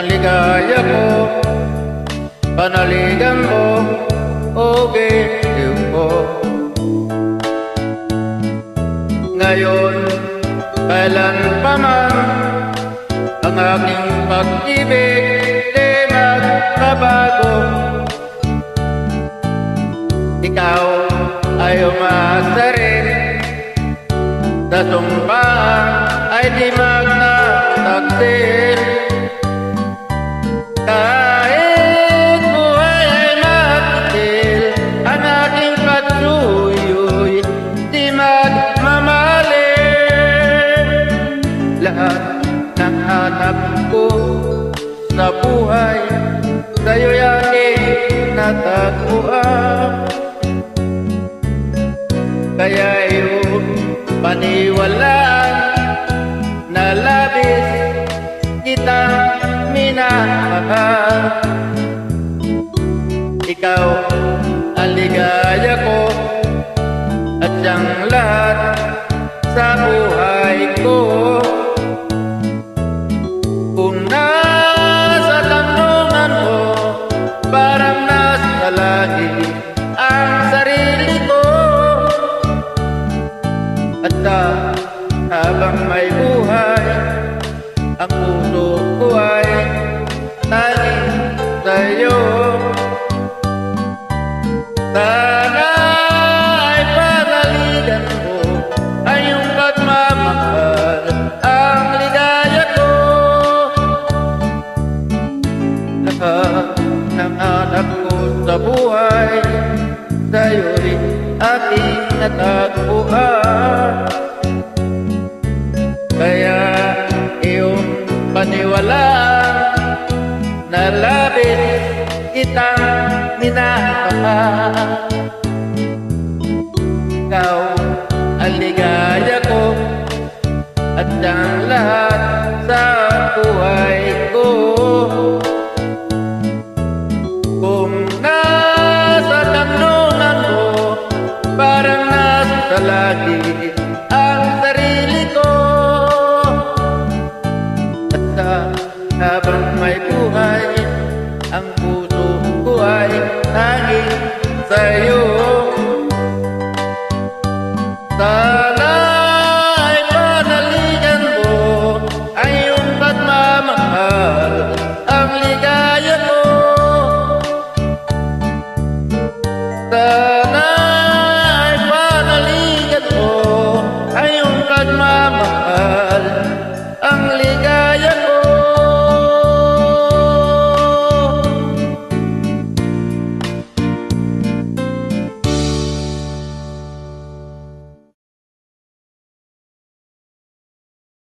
ang ligaya ko, panaligan mo, o giliw ko. Ngayon, kailan pa man, ang aking pag-ibig di magbabago. Ikaw ay umasa rin, sa sumpaan ay di magtataksil. Kahit buhay ay matikil, ang aking pagsuyo'y di magmamalim. Lahat ng hanap ko sa buhay, sa'yo'y aking natagpuan. Kaya iyong paniwalaan na labis kitang minamahal. Ikaw ang ligaya ko at siyang lahat sa buhay ko. Kung nasa tanungan mo, parang nasa lahi ang sarili ko. At habang may buhay, ang puso ko ay tanging sa'yo. Sana ay panaligan mo ay iyong pagmamahal, ang ligaya ko. Lahat ng hanap ko sa buhay, sa'yo'y aking natagpuan. Kaya iyong paniwalaan na labis kitang minamahal. Ikaw ang ligaya ko at siyang lahat sa buhay ko. Kung